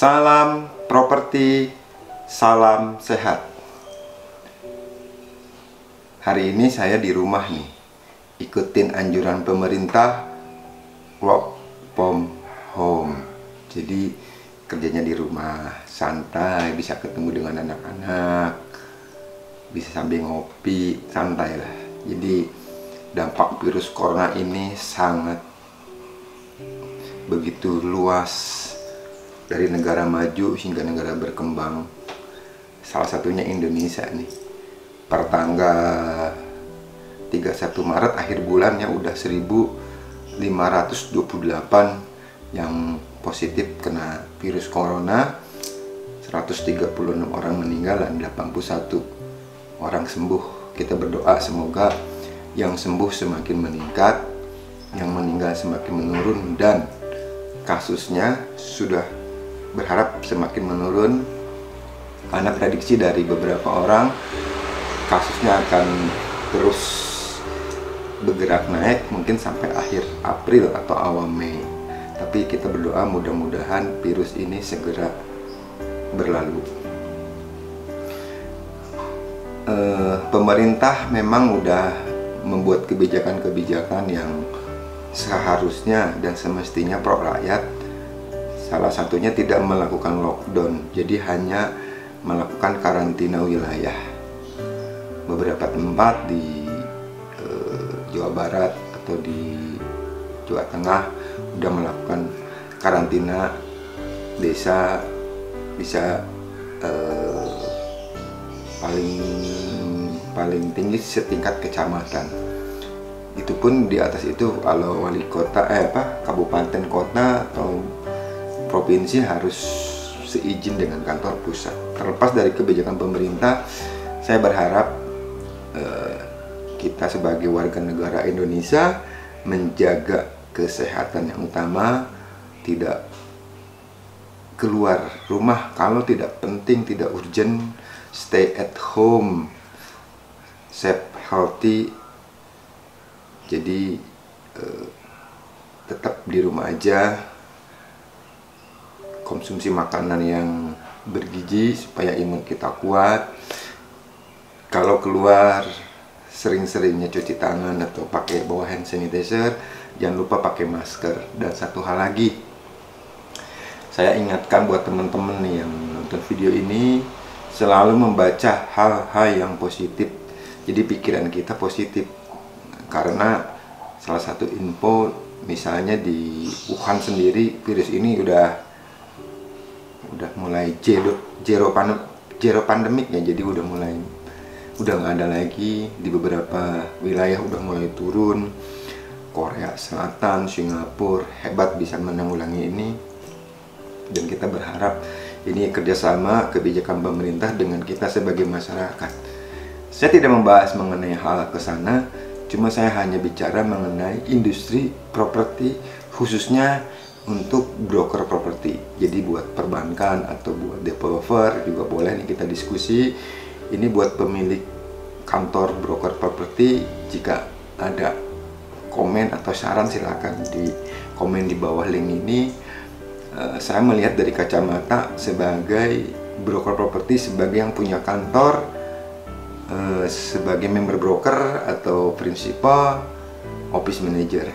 Salam properti, salam sehat. Hari ini saya di rumah nih, ikutin anjuran pemerintah work from home. Jadi kerjanya di rumah, santai, bisa ketemu dengan anak-anak, bisa sambil ngopi, santai lah. Jadi dampak virus corona ini sangat begitu luas, dari negara maju hingga negara berkembang. Salah satunya Indonesia nih. Per tanggal 31 Maret akhir bulannya udah 1528 yang positif kena virus corona, 136 orang meninggal dan 81 orang sembuh. Kita berdoa semoga yang sembuh semakin meningkat, yang meninggal semakin menurun, dan kasusnya sudah berharap semakin menurun, karena prediksi dari beberapa orang kasusnya akan terus bergerak naik mungkin sampai akhir April atau awal Mei. Tapi kita berdoa mudah-mudahan virus ini segera berlalu. Pemerintah memang udah membuat kebijakan-kebijakan yang seharusnya dan semestinya pro rakyat. Salah satunya tidak melakukan lockdown, jadi hanya melakukan karantina wilayah. Beberapa tempat di Jawa Barat atau di Jawa Tengah udah melakukan karantina desa, bisa paling tinggi setingkat kecamatan. Itu pun di atas itu kalau wali kota kabupaten kota atau provinsi harus seizin dengan kantor pusat. Terlepas dari kebijakan pemerintah, saya berharap kita sebagai warga negara Indonesia menjaga kesehatan yang utama, tidak keluar rumah kalau tidak penting, tidak urgent, stay at home, safe, healthy. Jadi tetap di rumah aja, konsumsi makanan yang bergizi supaya imun kita kuat. Kalau keluar, sering-seringnya cuci tangan atau pakai bawa hand sanitizer, jangan lupa pakai masker. Dan satu hal lagi, saya ingatkan buat teman-teman nih yang nonton video ini, selalu membaca hal-hal yang positif. Jadi pikiran kita positif, karena salah satu info misalnya di Wuhan sendiri virus ini udah mulai zero pandemik ya. Jadi udah nggak ada lagi. Di beberapa wilayah udah mulai turun. Korea Selatan, Singapura hebat bisa menanggulangi ini, dan kita berharap ini kerjasama kebijakan pemerintah dengan kita sebagai masyarakat. Saya tidak membahas mengenai hal ke sana, cuma saya hanya bicara mengenai industri properti, khususnya untuk broker properti. Jadi buat perbankan atau buat developer juga boleh nih kita diskusi. Ini buat pemilik kantor broker properti, jika ada komen atau saran silakan di komen di bawah link ini. Saya melihat dari kacamata sebagai broker properti, sebagai yang punya kantor, sebagai member broker atau principal, office manager.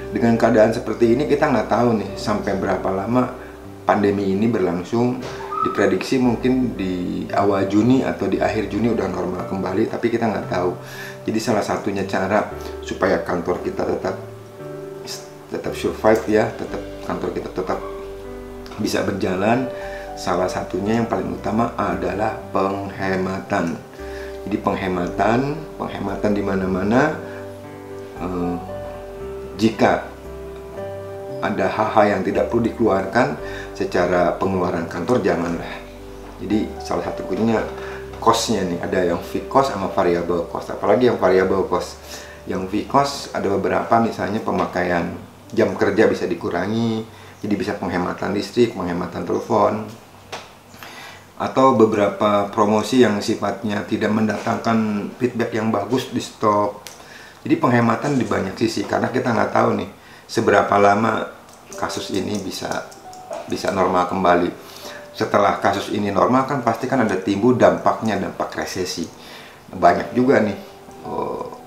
Dengan keadaan seperti ini kita nggak tahu nih sampai berapa lama pandemi ini berlangsung. Diprediksi mungkin di awal Juni atau di akhir Juni udah normal kembali, tapi kita nggak tahu. Jadi salah satunya cara supaya kantor kita tetap survive ya, kantor kita tetap bisa berjalan, salah satunya yang paling utama adalah penghematan. Jadi penghematan di mana-mana. Jika ada hal-hal yang tidak perlu dikeluarkan secara pengeluaran kantor, janganlah. Jadi salah satu kuncinya cost-nya nih, ada yang fixed cost sama variable cost. Apalagi yang variable cost. Yang fixed cost ada beberapa, misalnya pemakaian jam kerja bisa dikurangi, jadi bisa penghematan listrik, penghematan telepon, atau beberapa promosi yang sifatnya tidak mendatangkan feedback yang bagus di stop. Jadi penghematan di banyak sisi, karena kita nggak tahu nih seberapa lama kasus ini bisa bisa normal kembali. Setelah kasus ini normal kan pasti kan ada timbul dampaknya, dampak resesi. Banyak juga nih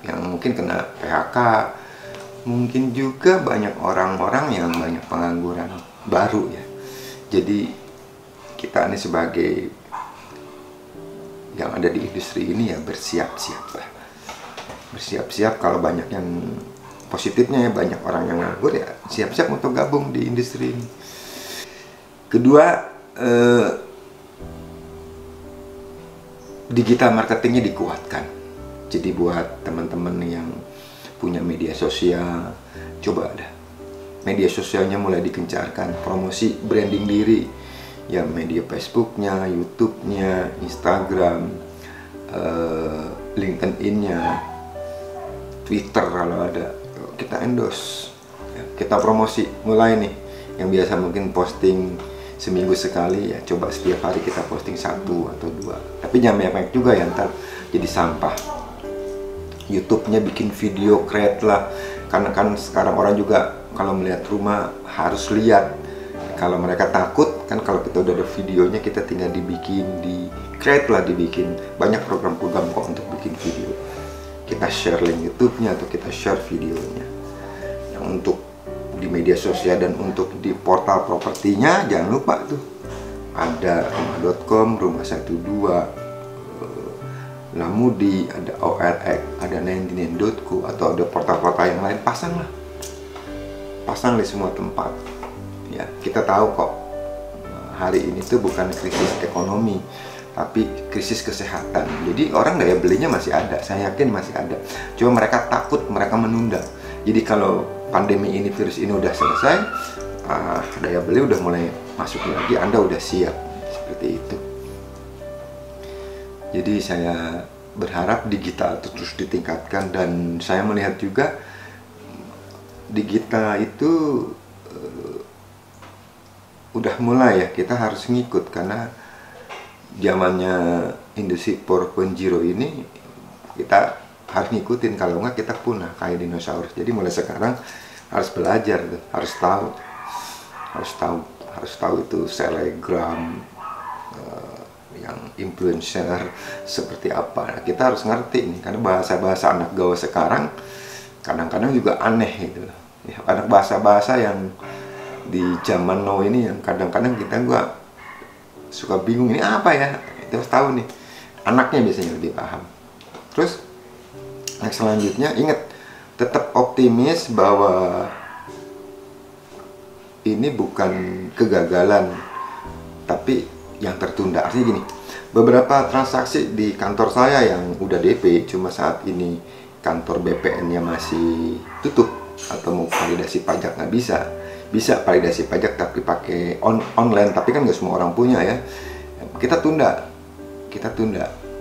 yang mungkin kena PHK, mungkin juga banyak orang-orang yang banyak pengangguran baru ya. Jadi kita ini sebagai yang ada di industri ini ya bersiap-siap lah. Bersiap-siap kalau banyak yang positifnya ya, banyak orang yang nganggur ya siap-siap untuk gabung di industri ini. Kedua, digital marketingnya dikuatkan. Jadi buat teman-teman yang punya media sosial, coba ada media sosialnya mulai dikencarkan, promosi branding diri ya, media Facebooknya, YouTube-nya, Instagram, LinkedIn-nya, Twitter kalau ada, kita endorse ya, kita promosi mulai nih. Yang biasa mungkin posting seminggu sekali ya, coba setiap hari kita posting 1 atau 2, tapi jangan banyak-banyak juga ya, ntar jadi sampah. YouTube-nya bikin video, create lah, karena kan sekarang orang juga kalau melihat rumah harus lihat. Kalau mereka takut kan, kalau kita udah ada videonya kita tinggal dibikin, di create lah, dibikin banyak program-program kok untuk bikin video. Kita share link YouTube-nya atau kita share videonya. Yang untuk di media sosial dan untuk di portal propertinya jangan lupa tuh ada rumah.com, rumah12, Lamudi, ada OLX, ada 99.co, atau ada portal-portal yang lain, pasang di semua tempat ya. Kita tahu kok hari ini tuh bukan krisis ekonomi tapi krisis kesehatan. Jadi orang daya belinya masih ada, saya yakin masih ada, cuma mereka takut, mereka menunda. Jadi kalau pandemi ini, virus ini udah selesai, daya beli udah mulai masuk lagi, Anda udah siap, seperti itu. Jadi saya berharap digital itu terus ditingkatkan, dan saya melihat juga digital itu udah mulai ya, kita harus ngikut karena zamannya industri 4.0 ini kita harus ngikutin, kalau nggak kita punah kayak dinosaurus. Jadi mulai sekarang harus belajar tuh, harus tahu itu selebgram, yang influencer seperti apa. Nah, kita harus ngerti nih, karena bahasa-bahasa anak gaul sekarang kadang-kadang juga aneh gitu loh. Ya, anak bahasa-bahasa yang di zaman now ini yang kadang-kadang kita gua suka bingung ini apa ya. Kita harus tahu nih, anaknya biasanya lebih paham. Terus yang selanjutnya, ingat, tetap optimis bahwa ini bukan kegagalan tapi yang tertunda. Artinya gini, beberapa transaksi di kantor saya yang udah DP, cuma saat ini kantor BPN-nya masih tutup atau mau validasi pajak nggak bisa. Bisa validasi pajak tapi pakai online, tapi kan nggak semua orang punya ya. Kita tunda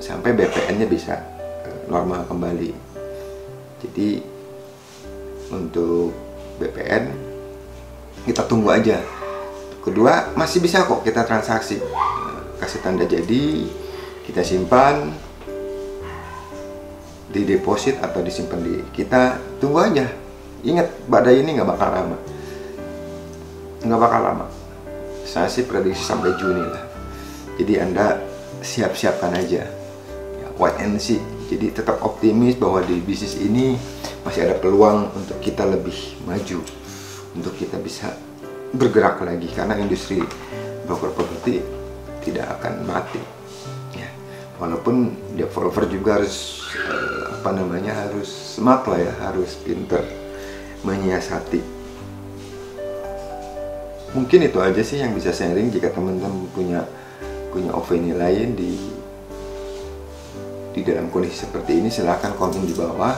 sampai BPN-nya bisa normal kembali. Jadi untuk BPN kita tunggu aja. Kedua, masih bisa kok kita transaksi, kasih tanda jadi, kita simpan di deposit atau disimpan di kita, tunggu aja. Ingat, badai ini nggak bakal lama, saya sih prediksi sampai Juni lah. Jadi Anda siap-siapkan aja ya, wait and see. Jadi tetap optimis bahwa di bisnis ini masih ada peluang untuk kita lebih maju, untuk kita bisa bergerak lagi, karena industri broker properti tidak akan mati ya. Walaupun developer juga harus harus smart lah ya, harus pinter menyiasati. Mungkin itu aja sih yang bisa sharing. Jika teman-teman punya opini lain di dalam kondisi seperti ini, silahkan komen di bawah.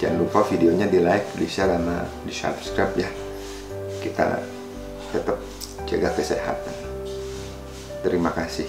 Jangan lupa videonya di like, di share, sama di subscribe ya. Kita tetap jaga kesehatan. Terima kasih.